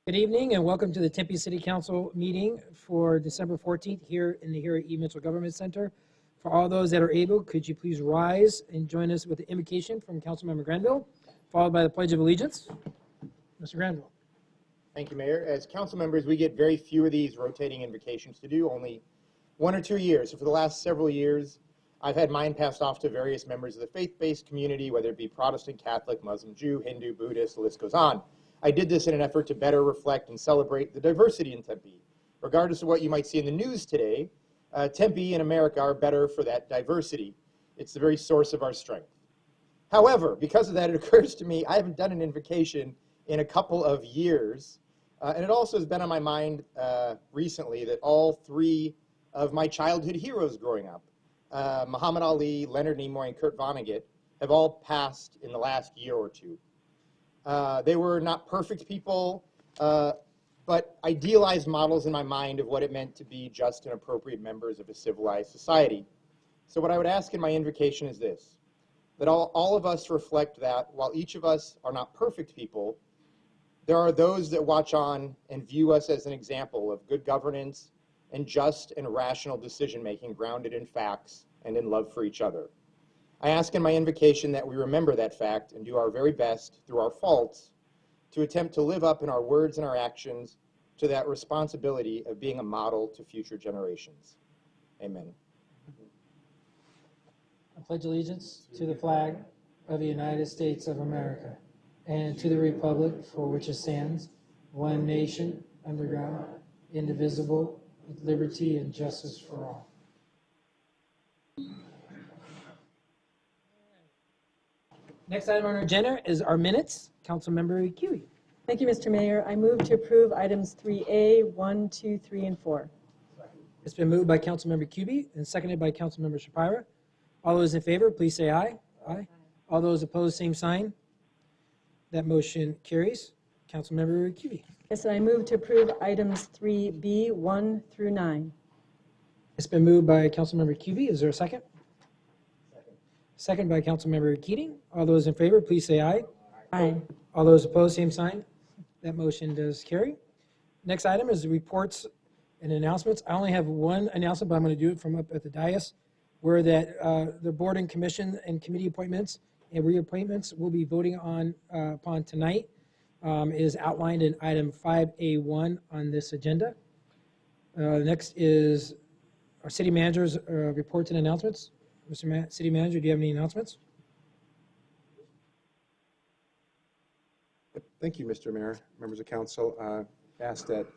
Good evening and welcome to the Tempe City Council meeting for December 14th here at E. Mitchell Government Center. For all those that are able, could you please rise and join us with the invocation from Councilmember Granville, followed by the Pledge of Allegiance. Mr. Granville. Thank you, Mayor. As council members, we get very few of these rotating invocations to do, only 1 or 2 years. So for the last several years, I've had mine passed off to various members of the faith-based community, whether it be Protestant, Catholic, Muslim, Jew, Hindu, Buddhist, the list goes on. I did this in an effort to better reflect and celebrate the diversity in Tempe. Regardless of what you might see in the news today, Tempe and America are better for that diversity. It's the very source of our strength. However, because of that, it occurs to me I haven't done an invocation in a couple of years. And it also has been on my mind recently that all 3 of my childhood heroes growing up, Muhammad Ali, Leonard Nimoy, and Kurt Vonnegut, have all passed in the last year or 2. They were not perfect people, but idealized models in my mind of what it meant to be just and appropriate members of a civilized society. So what I would ask in my invocation is this, that all of us reflect that while each of us are not perfect people, there are those that watch on and view us as an example of good governance and just and rational decision-making grounded in facts and in love for each other. I ask in my invocation that we remember that fact and do our very best through our faults to attempt to live up in our words and our actions to that responsibility of being a model to future generations. Amen. I pledge allegiance to the flag of the United States of America and to the republic for which it stands, one nation, under God, indivisible, with liberty and justice for all. Next item on our agenda is our minutes. Councilmember Cubey. Thank you, Mr. Mayor. I move to approve items 3A, 1, 2, 3, and 4. It's been moved by Councilmember Cubey and seconded by Councilmember Shapira. All those in favor, please say aye. Aye. All those opposed, same sign. That motion carries. Councilmember Cubey. Yes, and I move to approve items 3B, 1 through 9. It's been moved by Councilmember Cubey. Is there a second? Second by Councilmember Keating. All those in favor, please say aye. Aye. All those opposed, same sign. That motion does carry. Next item is the reports and announcements. I only have one announcement, but I'm going to do it from up at the dais, where that the board and commission and committee appointments and reappointments we'll be voting on upon tonight is outlined in item 5A1 on this agenda. Next is our city manager's reports and announcements. Mr. City Manager, do you have any announcements? Thank you, Mr. Mayor, members of council. Asked that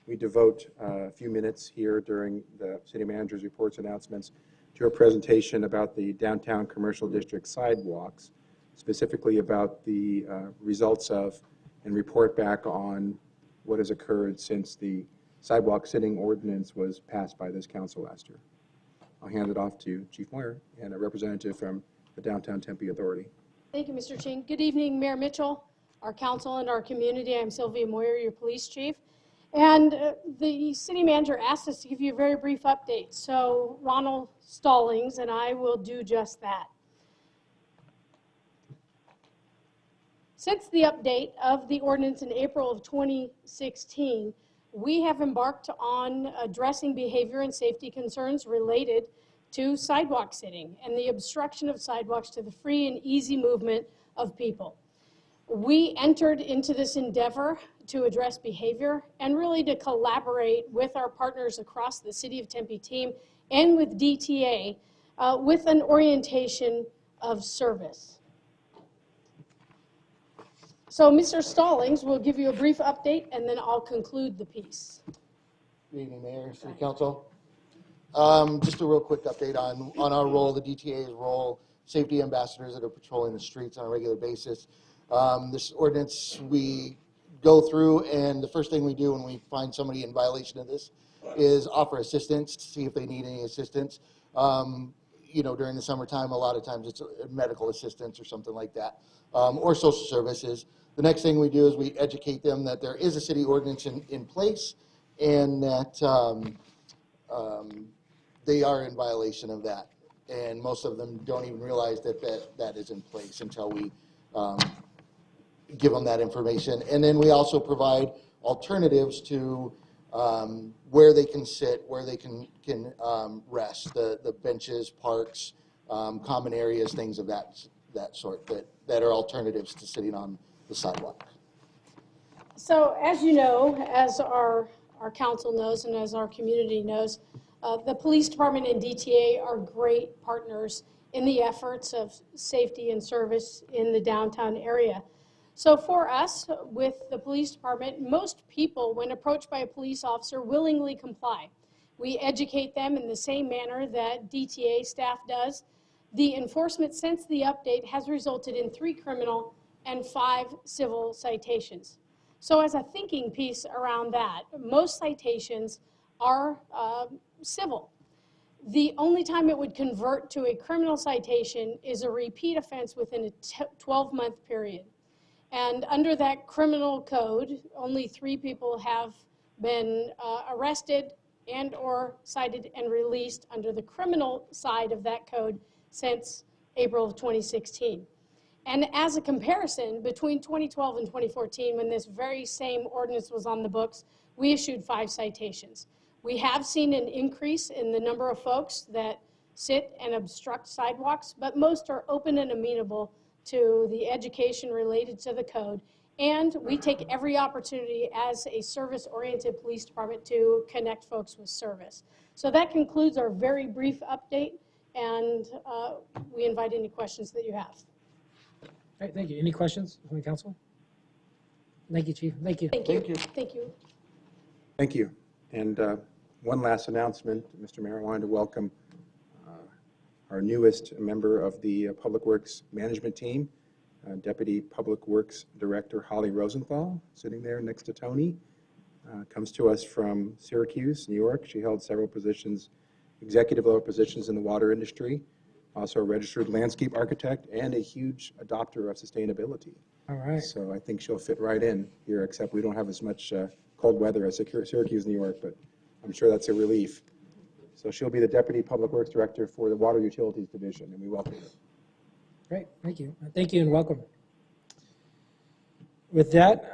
we devote a few minutes here during the city manager's reports and announcements to a presentation about the downtown commercial district sidewalks, specifically about the results of and report back on what has occurred since the sidewalk sitting ordinance was passed by this council last year. I'll hand it off to Chief Moyer and a representative from the Downtown Tempe Authority. Thank you, Mr. Ching. Good evening, Mayor Mitchell, our council, and our community. I'm Sylvia Moyer, your police chief. And the city manager asked us to give you a very brief update. So Ronald Stallings and I will do just that. Since the update of the ordinance in April of 2016, we have embarked on addressing behavior and safety concerns related to sidewalk sitting and the obstruction of sidewalks to the free and easy movement of people. We entered into this endeavor to address behavior and really to collaborate with our partners across the City of Tempe team and with DTA with an orientation of service. So Mr. Stallings will give you a brief update and then I'll conclude the piece. Good evening, Mayor, City Council. Just a real quick update on our role, the DTA's role, safety ambassadors that are patrolling the streets on a regular basis. This ordinance we go through, and the first thing we do when we find somebody in violation of this is offer assistance to see if they need any assistance. You know, during the summertime, a lot of times it's medical assistance or something like that, or social services. The next thing we do is we educate them that there is a city ordinance in place and that they are in violation of that. And most of them don't even realize that is in place until we give them that information. And then we also provide alternatives to where they can sit, where they can rest, the benches, parks, common areas, things of that sort that are alternatives to sitting on the sidewalk. So as you know, as our council knows and as our community knows, the police department and DTA are great partners in the efforts of safety and service in the downtown area. So for us, with the police department, most people, when approached by a police officer, willingly comply. We educate them in the same manner that DTA staff does. The enforcement since the update has resulted in 3 criminal and 5 civil citations. So as a thinking piece around that, most citations are civil. The only time it would convert to a criminal citation is a repeat offense within a 12-month period. And under that criminal code, only 3 people have been arrested and or cited and released under the criminal side of that code since April of 2016. And as a comparison, between 2012 and 2014, when this very same ordinance was on the books, we issued 5 citations. We have seen an increase in the number of folks that sit and obstruct sidewalks, but most are open and amenable to the education related to the code. And we take every opportunity as a service-oriented police department to connect folks with service. So that concludes our very brief update, and we invite any questions that you have. All right, thank you. Any questions from the council? Thank you, Chief. Thank you. Thank you. Thank you. Thank you. Thank you. And one last announcement, Mr. Mayor, I wanted to welcome our newest member of the Public Works Management Team, Deputy Public Works Director Holly Rosenthal, sitting there next to Tony. Comes to us from Syracuse, New York. She held several positions, executive level positions in the water industry, also a registered landscape architect and a huge adopter of sustainability. All right. So I think she'll fit right in here, except we don't have as much cold weather as Syracuse, New York, but I'm sure that's a relief. So she'll be the Deputy Public Works Director for the Water Utilities Division, and we welcome her. Great, thank you. Thank you and welcome. With that,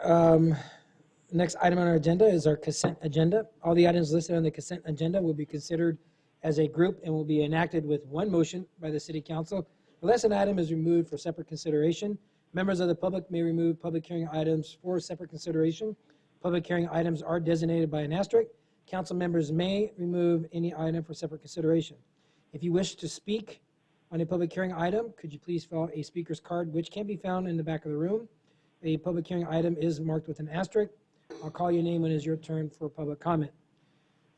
next item on our agenda is our consent agenda. All the items listed on the consent agenda will be considered as a group and will be enacted with one motion by the City Council. Unless an item is removed for separate consideration, members of the public may remove public hearing items for separate consideration. Public hearing items are designated by an asterisk. Council members may remove any item for separate consideration. If you wish to speak on a public hearing item, could you please fill out a speaker's card, which can be found in the back of the room. A public hearing item is marked with an asterisk. I'll call your name when it is your turn for public comment.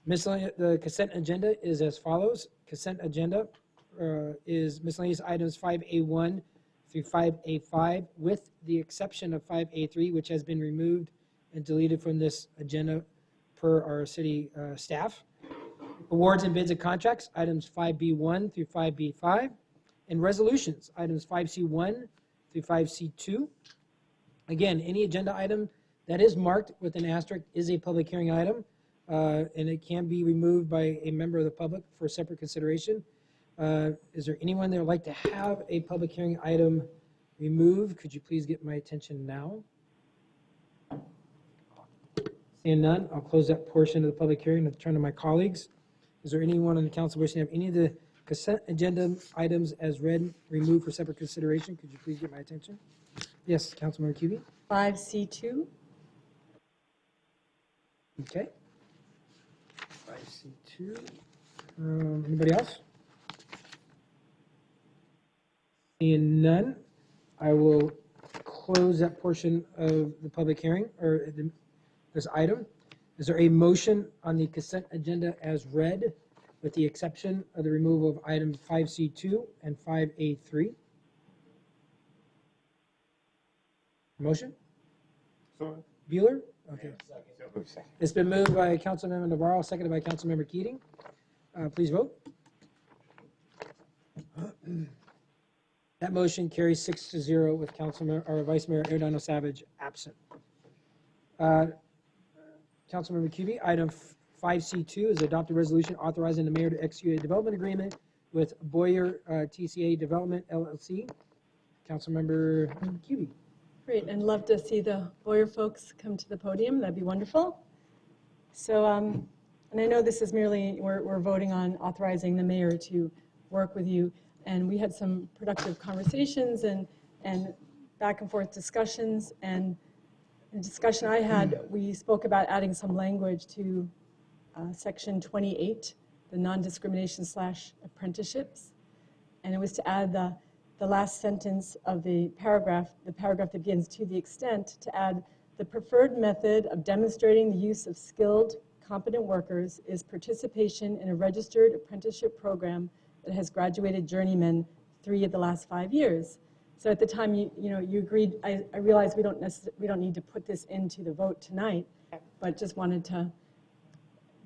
The consent agenda is as follows. Consent agenda is miscellaneous items 5A1 through 5A5, with the exception of 5A3, which has been removed and deleted from this agenda per our city staff. Awards and bids and contracts, items 5B1 through 5B5, and resolutions, items 5C1 through 5C2. Again, any agenda item that is marked with an asterisk is a public hearing item, and it can be removed by a member of the public for separate consideration. Is there anyone that would like to have a public hearing item removed? Could you please get my attention now? Seeing none, I'll close that portion of the public hearing and turn to my colleagues. Is there anyone on the council wishing to have any of the consent agenda items as read removed for separate consideration? Could you please get my attention? Yes, Councilmember Cubey. 5C2. Okay. 5C2. Anybody else? Seeing none, I will close that portion of the public hearing, or this item. Is there a motion on the consent agenda as read, with the exception of the removal of items 5C2 and 5A3? Motion? Bueller? Okay. It's been moved by Councilmember Navarro, seconded by Councilmember Keating. Please vote. That motion carries 6-0 with Vice Mayor Erdano Savage absent. Councilmember Cubey, item 5C2 is adopted resolution authorizing the mayor to execute a development agreement with Boyer TCA Development LLC. Councilmember Cubey. Great, and love to see the Boyer folks come to the podium. That'd be wonderful. So, and I know this is merely, we're voting on authorizing the mayor to work with you. And we had some productive conversations and back and forth discussions. And the discussion I had, we spoke about adding some language to section 28, the non-discrimination / apprenticeships. And it was to add the last sentence of the paragraph that begins, to the extent, to add the preferred method of demonstrating the use of skilled, competent workers is participation in a registered apprenticeship program that has graduated journeymen 3 of the last 5 years. So at the time, you agreed. I realize we don't need to put this into the vote tonight, but just wanted to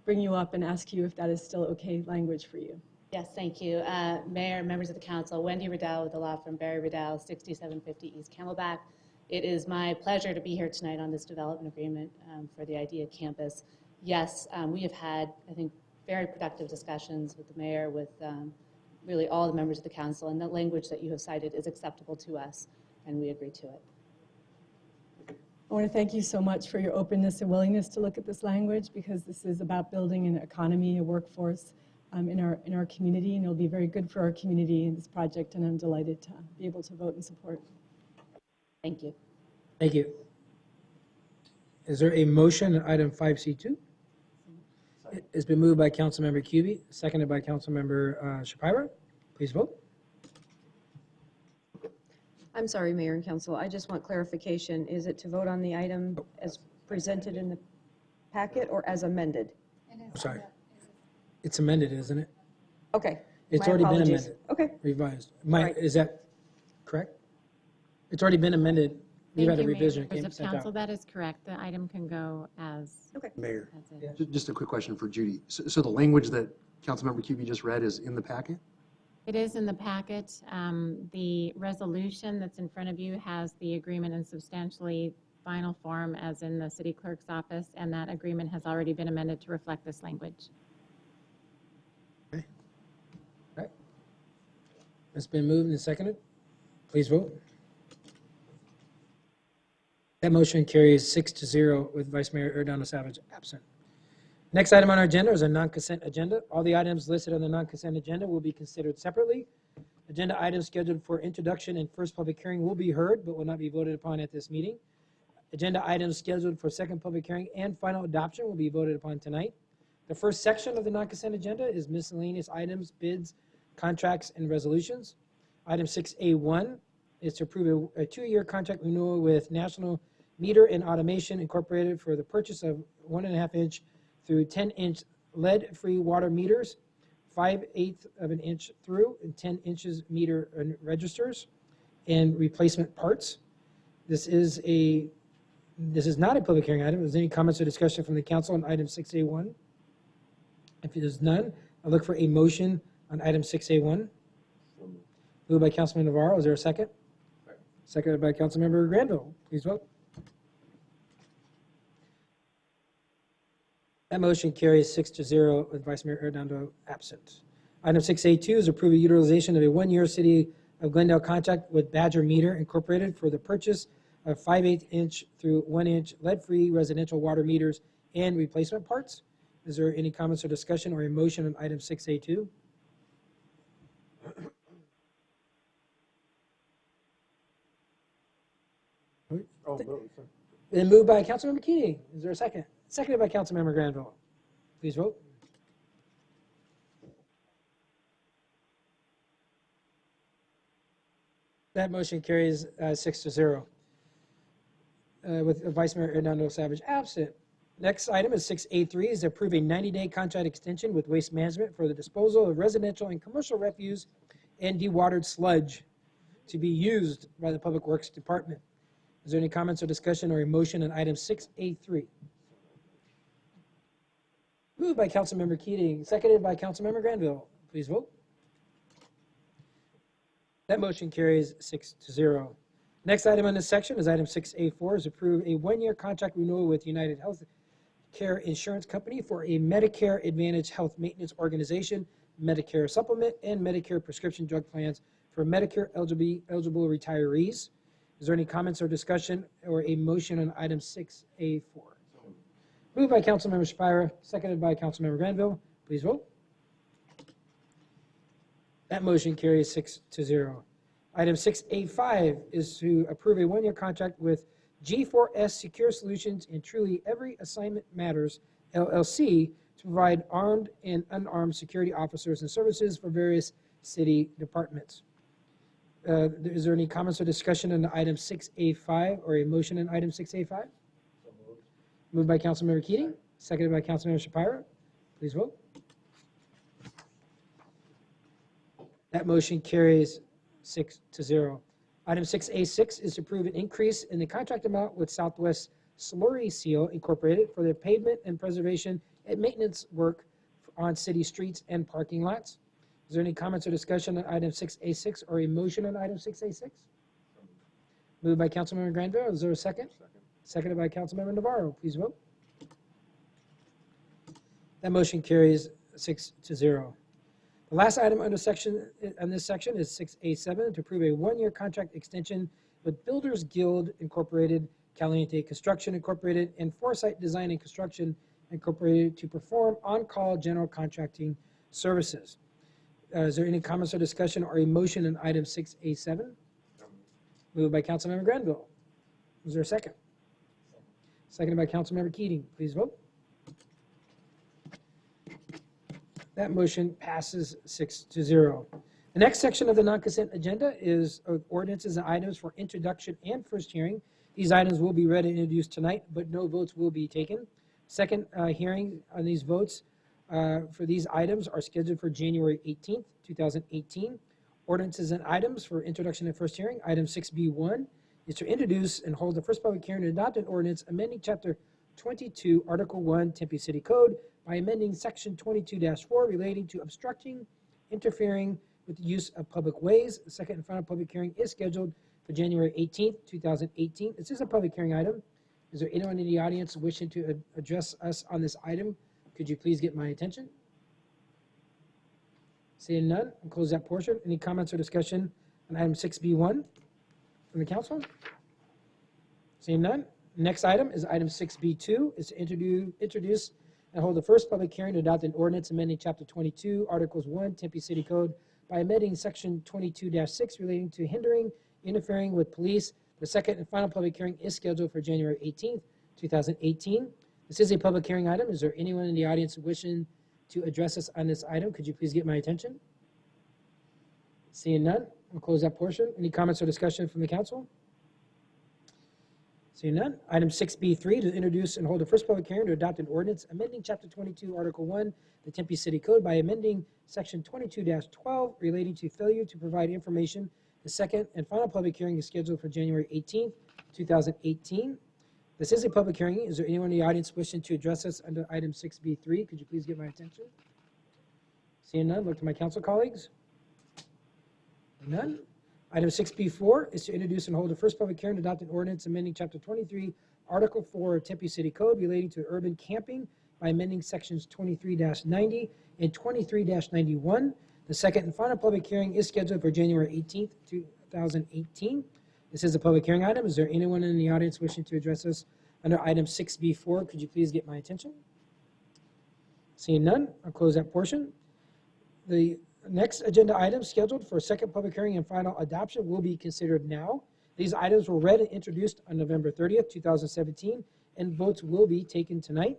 bring you up and ask you if that is still okay language for you. Yes, thank you. Mayor, members of the council, Wendy Riddell with the law firm Barry Riddell, 6750 East Camelback. It is my pleasure to be here tonight on this development agreement for the IDEA campus. Yes, we have had, I think, very productive discussions with the mayor, with really all the members of the council, and the language that you have cited is acceptable to us, and we agree to it. I want to thank you so much for your openness and willingness to look at this language, because this is about building an economy, a workforce in our community, and it'll be very good for our community in this project, and I'm delighted to be able to vote and support. Thank you. Thank you. Is there a motion on item 5C2? It's been moved by Councilmember Cubey, seconded by Councilmember Shapira. Please vote. I'm sorry, Mayor and Council, I just want clarification. Is it to vote on the item as presented in the packet or as amended? I'm sorry. It's amended, isn't it? Okay. It's my already been apologies. amended. Okay. Revised. right. Is that correct? It's already been amended. We've had a Thank you, Mayor. revision. It Members came of sent council, out. that is correct. The item can go as Mayor, is. just a quick question for Judy. So the language that Councilmember Cubey just read is in the packet? It is in the packet. The resolution that's in front of you has the agreement in substantially final form as in the city clerk's office, and that agreement has already been amended to reflect this language. Right. It's been moved and seconded. Please vote. That motion carries 6-0 with Vice Mayor Ordinance Savage absent. Next item on our agenda is a non-consent agenda. All the items listed on the non-consent agenda will be considered separately. Agenda items scheduled for introduction and first public hearing will be heard but will not be voted upon at this meeting. Agenda items scheduled for second public hearing and final adoption will be voted upon tonight. The first section of the non-consent agenda is miscellaneous items, bids, contracts, and resolutions. Item 6A1 is to approve a 2-year contract renewal with National Meter and Automation Incorporated for the purchase of 1.5-inch through 10-inch lead-free water meters, 5/8 of an inch through and 10 inches meter registers, and replacement parts. This is not a public hearing item. Is there any comments or discussion from the council on item 6A1? If there's none, I'll look for a motion on item 6A1. Moved by Councilman Navarro. Is there a second? Seconded by Councilmember Granville. Please vote. That motion carries 6-0 with Vice Mayor Arredondo absent. Item 6A2 is approve a utilization of a 1-year City of Glendale contract with Badger Meter Incorporated for the purchase of 5/8-inch through 1-inch lead-free residential water meters and replacement parts. Is there any comments or discussion or a motion on item 6A2? Then moved by Councilmember Keeney. Is there a second? Seconded by Councilmember Granville. Please vote. That motion carries 6-0 with Vice Mayor Hernando Savage absent. Next item is 6A3 is to approve a 90-day contract extension with Waste Management for the disposal of residential and commercial refuse and dewatered sludge to be used by the Public Works Department. Is there any comments or discussion or a motion on item 6A3? Moved by Councilmember Keating, seconded by Councilmember Granville. Please vote. That motion carries 6-0. Next item on this section is item 6A4 is approve a 1-year contract renewal with United Health Care Insurance Company for a Medicare Advantage Health Maintenance Organization, Medicare Supplement, and Medicare Prescription Drug Plans for Medicare eligible retirees. Is there any comments or discussion or a motion on item 6A4? Moved by Councilmember Shapira, seconded by Councilmember Granville. Please vote. That motion carries 6-0. Item 6A5 is to approve a one-year contract with G4S Secure Solutions and Truly Every Assignment Matters, LLC, to provide armed and unarmed security officers and services for various city departments. Is there any comments or discussion on item 6A5 or a motion on item 6A5? Moved by Councilmember Keating, seconded by Councilmember Shapira. Please vote. That motion carries 6-0. Item 6A6 is to approve an increase in the contract amount with Southwest Slurry Seal Incorporated for their pavement and preservation and maintenance work on city streets and parking lots. Is there any comments or discussion on item 6A6 or a motion on item 6A6? Moved by Councilmember Granville. Is there a second? Seconded by Councilmember Navarro. Please vote. That motion carries 6-0. The last item under this section is 6A7 to approve a one-year contract extension with Builders Guild Incorporated, Caliente Construction Incorporated, and Foresight Design and Construction Incorporated to perform on-call general contracting services. Is there any comments or discussion or a motion on item 6A7? Moved by Councilmember Granville. Is there a second? Seconded by Councilmember Keating. Please vote. That motion passes 6-0. The next section of the non-consent agenda is ordinances and items for introduction and first hearing. These items will be read and introduced tonight, but no votes will be taken. Second hearing on these votes for these items are scheduled for January 18th, 2018. Ordinances and items for introduction and first hearing. Item 6B1 is to introduce and hold the first public hearing to adopt an ordinance amending Chapter 22, Article 1, Tempe City Code by amending Section 22-4 relating to obstructing, interfering with the use of public ways. The second and final public hearing is scheduled for January 18th, 2018. This is a public hearing item. Is there anyone in the audience wishing to address us on this item? Could you please get my attention? Seeing none, I'll close that portion. Any comments or discussion on item 6B1 from the council? Seeing none. Next item is item 6B2, is to introduce and hold the first public hearing to adopt an ordinance amending Chapter 22, Articles 1, Tempe City Code by amending Section 22-6 relating to hindering, interfering with police. The second and final public hearing is scheduled for January 18th, 2018. This is a public hearing item. Is there anyone in the audience wishing to address us on this item? Could you please get my attention? Seeing none, I'll close that portion. Any comments or discussion from the council? Seeing none. Item 6B3 to introduce and hold a first public hearing to adopt an ordinance amending Chapter 22, Article 1, the Tempe City Code by amending Section 22-12 relating to failure to provide information. The second and final public hearing is scheduled for January 18th, 2018. This is a public hearing. Is there anyone in the audience wishing to address us under item 6B3? Could you please get my attention? Seeing none, look to my council colleagues. None. Item 6B4 is to introduce and hold a first public hearing to adopt an ordinance amending Chapter 23, Article 4 of Tempe City Code relating to urban camping by amending Sections 23-90 and 23-91. The second and final public hearing is scheduled for January 18th, 2018. This is a public hearing item. Is there anyone in the audience wishing to address us under item 6B4? Could you please get my attention? Seeing none, I'll close that portion. The next agenda item scheduled for second public hearing and final adoption will be considered now. These items were read and introduced on November 30th, 2017, and votes will be taken tonight.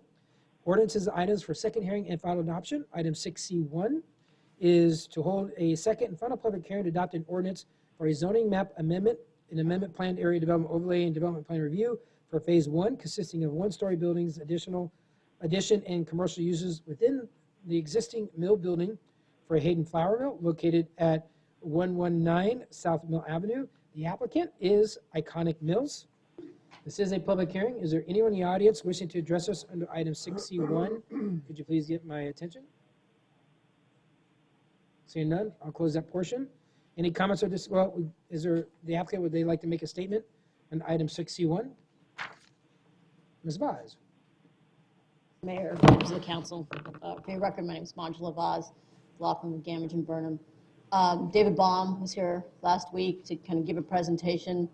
Ordinances and items for second hearing and final adoption. Item 6C1 is to hold a second and final public hearing to adopt an ordinance for a zoning map amendment, an amendment planned area development overlay and development plan review for Phase 1, consisting of one-story buildings, addition and commercial uses within the existing mill building for a Hayden Flour Mill located at 119 South Mill Avenue. The applicant is Iconic Mills. This is a public hearing. Is there anyone in the audience wishing to address us under item 6C1? Could you please get my attention? Seeing none, I'll close that portion. Any comments or is there the applicant, would they like to make a statement on item 6C1? Ms. Vaz. Mayor, members of the council, for your record, my name is Manjula Vaz, law firm of Gamage and Burnham. David Baum was here last week to kind of give a presentation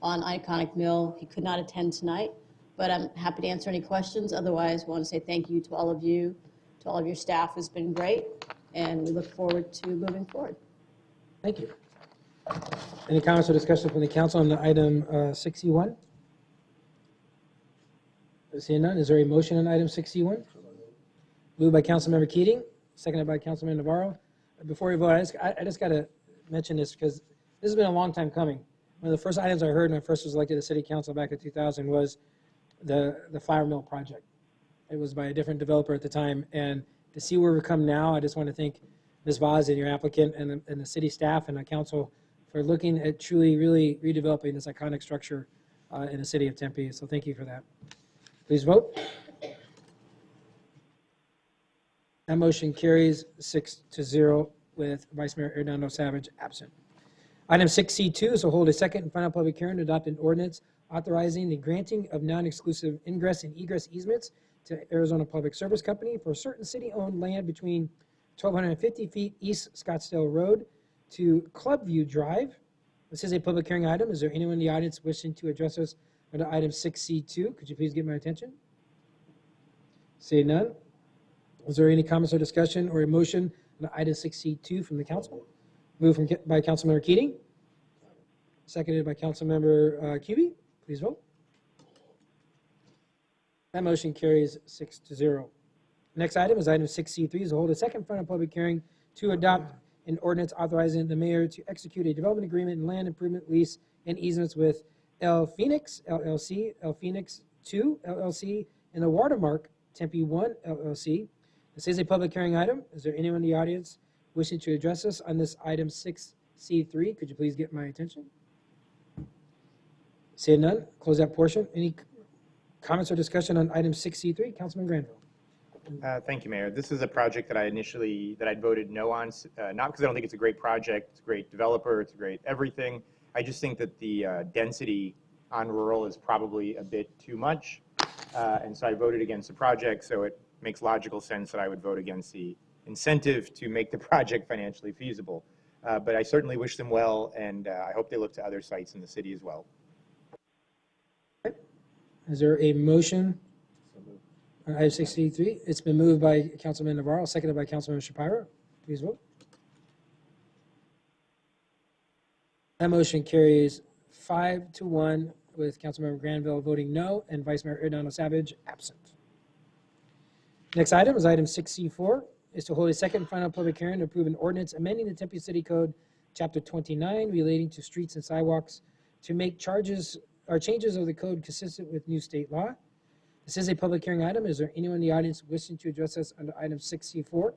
on Iconic Mill. He could not attend tonight, but I'm happy to answer any questions. Otherwise, I want to say thank you to all of you, to all of your staff. It's been great, and we look forward to moving forward. Thank you. Any comments or discussion from the council on the item 61? Seeing none, is there a motion on item 61? Moved by Councilmember Keating, seconded by Councilman Navarro. Before we vote, I just got to mention this because this has been a long time coming. One of the first items I heard when I first was elected to City Council back in 2000 was the flour mill project. It was by a different developer at the time, and to see where we've come now, I just want to thank Ms. Vaz and your applicant and the city staff and the council for looking at truly, really redeveloping this iconic structure in the city of Tempe. So thank you for that. Please vote. That motion carries 6-0 with Vice Mayor Hernando Savage absent. Item 6C2 is to hold a second and final public hearing to adopt an ordinance authorizing the granting of non-exclusive ingress and egress easements to Arizona Public Service Company for certain city-owned land between 1,250 feet East Scottsdale Road to Clubview Drive. This is a public hearing item. Is there anyone in the audience wishing to address us under item 6C2? Could you please get my attention? Seeing none. Is there any comments or discussion or a motion on item 6C2 from the council? Moved by Councilmember Keating, seconded by Councilmember Cubey. Please vote. That motion carries 6-0. Next item is item 6C3, is to hold a second final public hearing to adopt an ordinance authorizing the mayor to execute a development agreement and land improvement lease and easements with El Phoenix LLC, El Phoenix 2 LLC, and the Watermark Tempe 1 LLC. This is a public hearing item. Is there anyone in the audience wishing to address us on this item 6C3? Could you please get my attention? Seeing none, close that portion. Any comments or discussion on item 6C3? Councilman Granville. Thank you, Mayor. This is a project that I'd voted no on, not because I don't think it's a great project, it's a great developer, it's a great everything. I just think that the density on rural is probably a bit too much. And so I voted against the project, so it makes logical sense that I would vote against the incentive to make the project financially feasible. But I certainly wish them well, and I hope they look to other sites in the city as well. Is there a motion on item 6C3? It's been moved by Councilman Navarro, seconded by Councilman Shapiro. Please vote. That motion carries 5-1 with Councilmember Granville voting no and Vice Mayor Hernando Savage absent. Next item is item 6C4, is to hold a second and final public hearing to approve an ordinance amending the Tempe City Code, Chapter 29, relating to streets and sidewalks to make changes of the code consistent with new state law. This is a public hearing item. Is there anyone in the audience wishing to address us under item 6C4?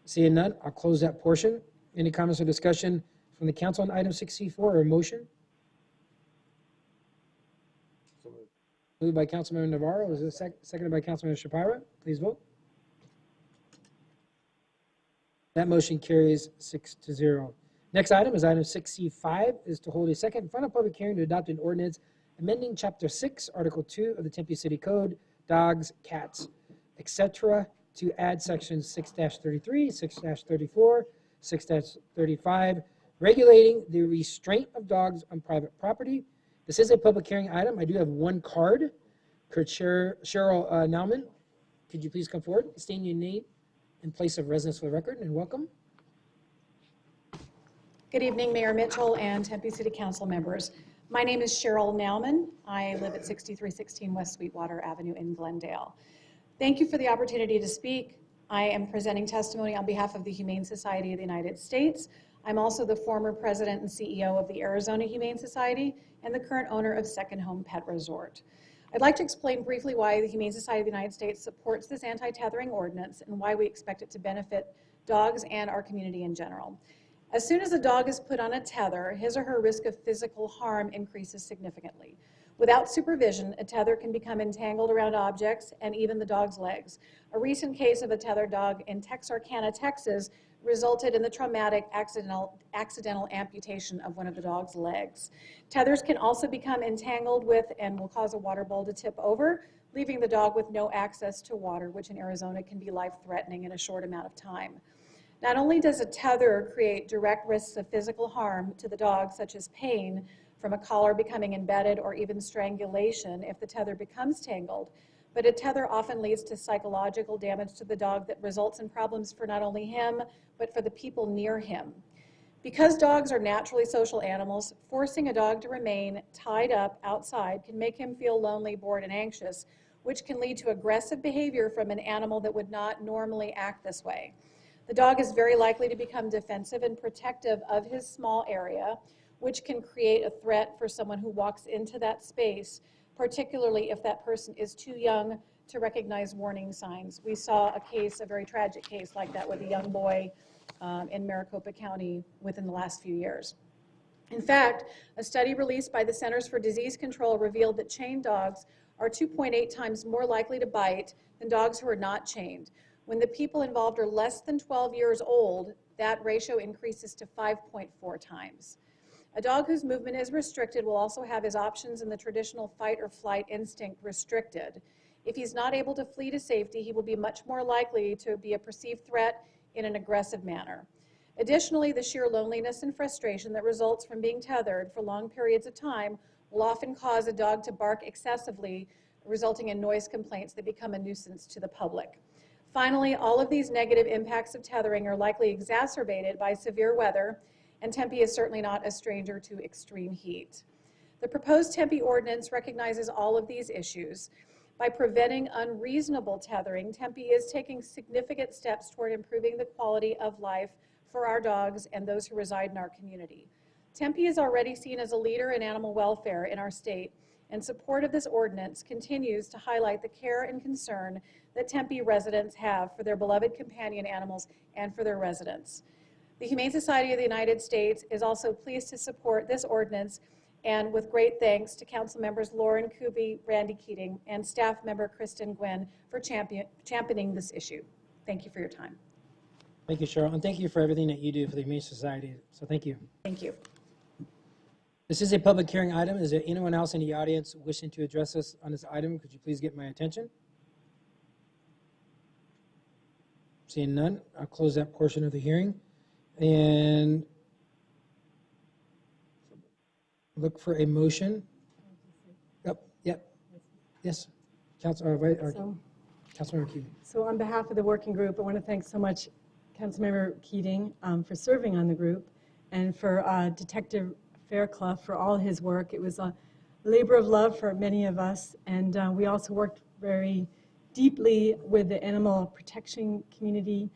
Seeing none, I'll close that portion. Any comments or discussion from the council on item 6C4 or a motion? Moved by Councilmember Navarro. Is it seconded by Councilmember Shapiro? Please vote. That motion carries 6-0. Next item is item 6C5, is to hold a second and final public hearing to adopt an ordinance amending Chapter 6, Article 2 of the Tempe City Code, dogs, cats, etc., to add sections 6-33, 6-34, 6-35, regulating the restraint of dogs on private property. This is a public hearing item. I do have one card. Cheryl Nauman, could you please come forward, state your name and place of residence for the record, and welcome. Good evening, Mayor Mitchell and Tempe City Council members. My name is Cheryl Nauman. I live at 6316 West Sweetwater Avenue in Glendale. Thank you for the opportunity to speak. I am presenting testimony on behalf of the Humane Society of the United States. I'm also the former president and CEO of the Arizona Humane Society and the current owner of Second Home Pet Resort. I'd like to explain briefly why the Humane Society of the United States supports this anti-tethering ordinance and why we expect it to benefit dogs and our community in general. As soon as a dog is put on a tether, his or her risk of physical harm increases significantly. Without supervision, a tether can become entangled around objects and even the dog's legs. A recent case of a tethered dog in Texarkana, Texas, resulted in the traumatic accidental amputation of one of the dog's legs. Tethers can also become entangled with and will cause a water bowl to tip over, leaving the dog with no access to water, which in Arizona can be life-threatening in a short amount of time. Not only does a tether create direct risks of physical harm to the dog, such as pain from a collar becoming embedded or even strangulation if the tether becomes tangled, but a tether often leads to psychological damage to the dog that results in problems for not only him, but for the people near him. Because dogs are naturally social animals, forcing a dog to remain tied up outside can make him feel lonely, bored, and anxious, which can lead to aggressive behavior from an animal that would not normally act this way. The dog is very likely to become defensive and protective of his small area, which can create a threat for someone who walks into that space, particularly if that person is too young to recognize warning signs. We saw a case, a very tragic case like that with a young boy in Maricopa County within the last few years. In fact, a study released by the Centers for Disease Control revealed that chained dogs are 2.8 times more likely to bite than dogs who are not chained. When the people involved are less than 12 years old, that ratio increases to 5.4 times. A dog whose movement is restricted will also have his options in the traditional fight or flight instinct restricted. If he's not able to flee to safety, he will be much more likely to be a perceived threat in an aggressive manner. Additionally, the sheer loneliness and frustration that results from being tethered for long periods of time will often cause a dog to bark excessively, resulting in noise complaints that become a nuisance to the public. Finally, all of these negative impacts of tethering are likely exacerbated by severe weather, and Tempe is certainly not a stranger to extreme heat. The proposed Tempe ordinance recognizes all of these issues. By preventing unreasonable tethering, Tempe is taking significant steps toward improving the quality of life for our dogs and those who reside in our community. Tempe is already seen as a leader in animal welfare in our state, and support of this ordinance continues to highlight the care and concern that Tempe residents have for their beloved companion animals and for their residents. The Humane Society of the United States is also pleased to support this ordinance, and with great thanks to Council members Lauren Kuby, Randy Keating, and staff member Kristen Gwynn for championing this issue. Thank you for your time. Thank you, Cheryl, and thank you for everything that you do for the Humane Society. So thank you. Thank you. This is a public hearing item. Is there anyone else in the audience wishing to address us on this item? Could you please get my attention? Seeing none, I'll close that portion of the hearing and look for a motion. Yep. Yes. Councilmember Keating. So on behalf of the working group, I want to thank so much Councilmember Keating for serving on the group, and for Detective Fairclough for all his work. It was a labor of love for many of us, and we also worked very deeply with the animal protection community.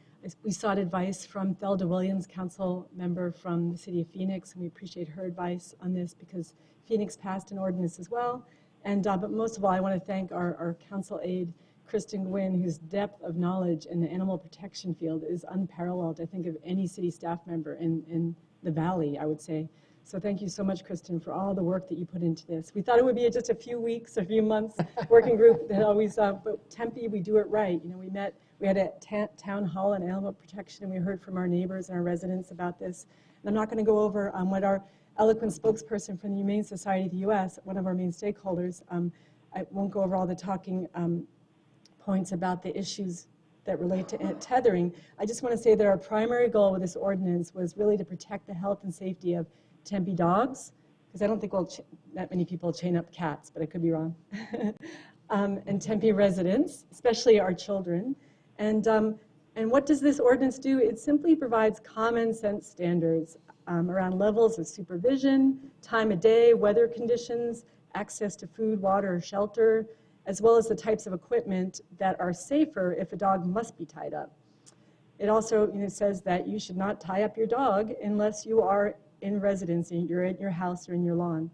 We sought advice from Thelda Williams, council member from the city of Phoenix, and we appreciate her advice on this because Phoenix passed an ordinance as well. And but most of all, I want to thank our council aide, Kristen Gwynn, whose depth of knowledge in the animal protection field is unparalleled, I think, of any city staff member in the Valley, I would say. So thank you so much, Kristen, for all the work that you put into this. We thought it would be just a few weeks, a few months working group that always, but Tempe, we do it right. You know, we had a town hall on animal protection, and we heard from our neighbors and our residents about this. And I'm not going to go over what our eloquent spokesperson from the Humane Society of the U.S., one of our main stakeholders, I won't go over all the talking points about the issues that relate to tethering. I just want to say that our primary goal with this ordinance was really to protect the health and safety of Tempe dogs, because I don't think that many people chain up cats, but I could be wrong, and Tempe residents, especially our children. And what does this ordinance do? It simply provides common sense standards around levels of supervision, time of day, weather conditions, access to food, water, or shelter, as well as the types of equipment that are safer if a dog must be tied up. It also says that you should not tie up your dog unless you are in residence, you're at your house or in your lawn.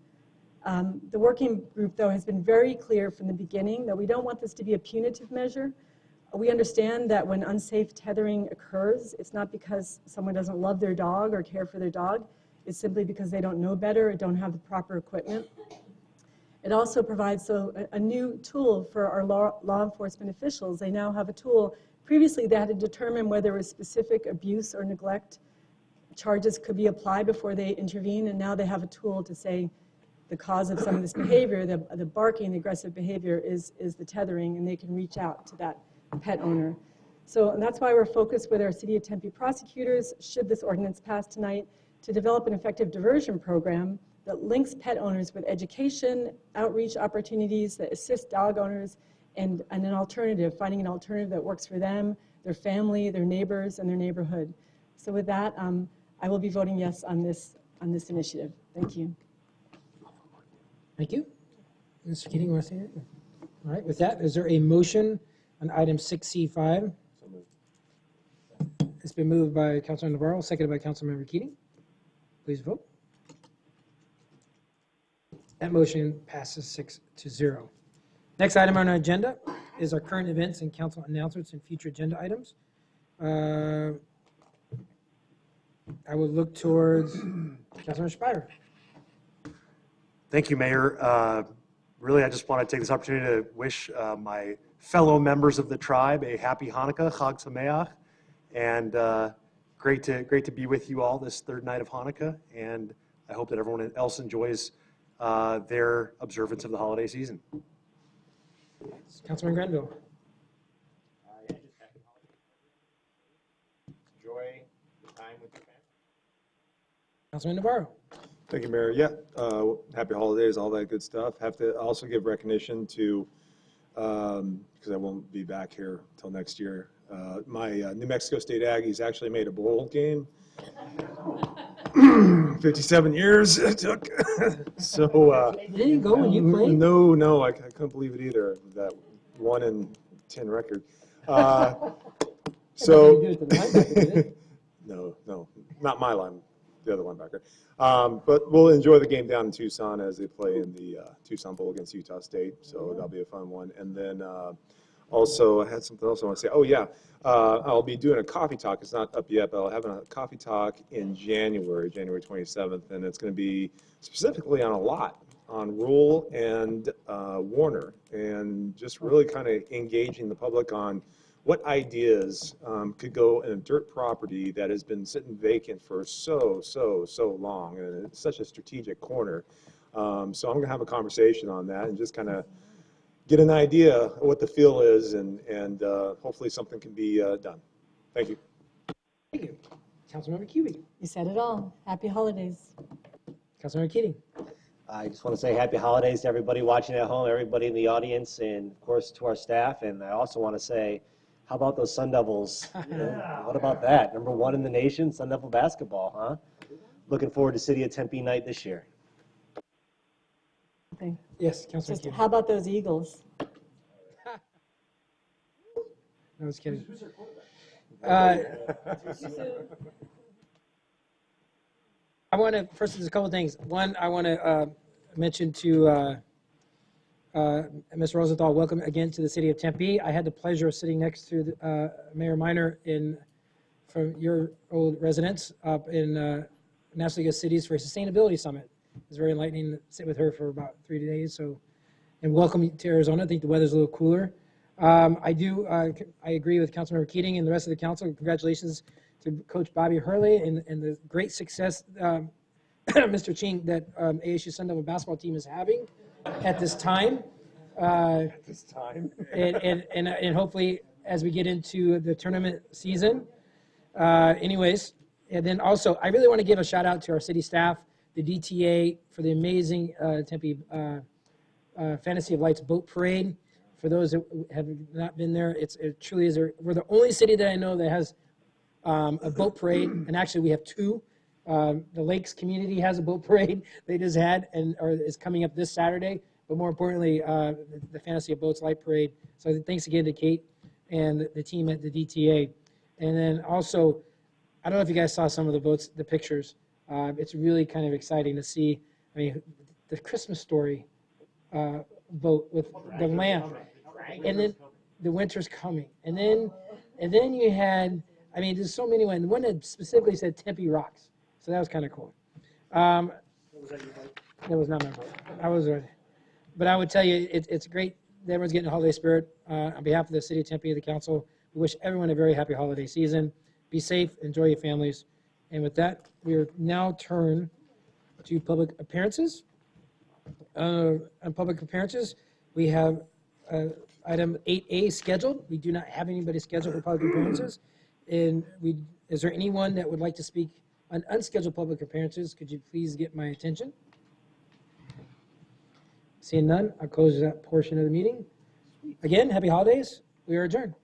The working group, though, has been very clear from the beginning that we don't want this to be a punitive measure. We understand that when unsafe tethering occurs, it's not because someone doesn't love their dog or care for their dog. It's simply because they don't know better or don't have the proper equipment. It also provides a new tool for our law enforcement officials. They now have a tool. Previously, they had to determine whether there was specific abuse or neglect charges could be applied before they intervene, and now they have a tool to say the cause of some of this behavior, the barking, the aggressive behavior is the tethering, and they can reach out to that pet owner. So and that's why we're focused with our City of Tempe prosecutors, should this ordinance pass tonight, to develop an effective diversion program that links pet owners with education, outreach opportunities that assist dog owners, and an alternative, finding an alternative that works for them, their family, their neighbors, and their neighborhood. So with that, I will be voting yes on this initiative. Thank you. Thank you. Mr. Keating, you want to say anything? All right, with that, is there a motion on item 6C5? It's been moved by Councilmember Navarro, seconded by Councilmember Keating. Please vote. That motion passes 6-0. Next item on our agenda is our current events and council announcements and future agenda items. I will look towards Councilmember Spire. Thank you, Mayor. Really, I just want to take this opportunity to wish my fellow members of the tribe a happy Hanukkah, Chag Sameach, and great to be with you all this third night of Hanukkah, and I hope that everyone else enjoys their observance of the holiday season. Councilman Granville. Enjoy the time with your family. Councilman Navarro. Thank you, Mayor. Yeah, happy holidays, all that good stuff. Have to also give recognition to, because I won't be back here until next year, my New Mexico State Aggies actually made a bowl game. 57 years it took. So, Did you go when you played? No, I couldn't believe it either. That 1 in 10 record. So, no, not my line, the other linebacker. But we'll enjoy the game down in Tucson as they play in the Tucson Bowl against Utah State. So that'll be a fun one. And then also, I had something else I want to say. Oh, yeah. I'll be doing a coffee talk. It's not up yet, but I'll have a coffee talk in January 27th. And it's going to be specifically on a lot on Rule and Warner. And just really kind of engaging the public on what ideas could go in a dirt property that has been sitting vacant for so long, and it's such a strategic corner. So I'm going to have a conversation on that and just kind of get an idea of what the feel is, and hopefully something can be done. Thank you. Thank you. Councilmember Cubey. You said it all. Happy holidays. Councilmember Keating. I just want to say happy holidays to everybody watching at home, everybody in the audience, and of course to our staff. And I also want to say, how about those Sun Devils? What about that? #1 in the nation, Sun Devil basketball, huh? Looking forward to City of Tempe night this year. Yes, Councilman Just Keating. how about those Eagles? I was kidding. I want to, first, there's a couple of things. One, I want to mention to Ms. Rosenthal, welcome again to the City of Tempe. I had the pleasure of sitting next to Mayor Minor from your old residence up in National League of Cities for a Sustainability Summit. It was very enlightening to sit with her for about 3 days. So, and welcome to Arizona. I think the weather's a little cooler. I agree with Councilmember Keating and the rest of the council. Congratulations to Coach Bobby Hurley and the great success, Mr. Ching, that ASU Sun Devil basketball team is having at this time. And hopefully as we get into the tournament season. Anyways, and then also, I really want to give a shout out to our city staff, the DTA, for the amazing Tempe Fantasy of Lights boat parade. For those that have not been there, it truly is. We're the only city that I know that has a boat parade, and actually we have 2. The Lakes community has a boat parade they just had or is coming up this Saturday. But more importantly, the Fantasy of Boats Light Parade. So thanks again to Kate and the team at the DTA. And then also, I don't know if you guys saw some of the pictures. It's really kind of exciting to see. I mean, the Christmas Story boat with the lamp, and then the winter's coming, and then you had. I mean, there's so many ones. One that specifically said Tempe Rocks, so that was kind of cool. That was not my boat. But I would tell you, it's great that everyone's getting a holiday spirit. On behalf of the City of Tempe, the council, we wish everyone a very happy holiday season. Be safe, enjoy your families. And with that, we are now turn to public appearances. On public appearances, we have item 8A scheduled. We do not have anybody scheduled for public appearances. And is there anyone that would like to speak on unscheduled public appearances? Could you please get my attention? Seeing none, I'll close that portion of the meeting. Again, happy holidays. We are adjourned.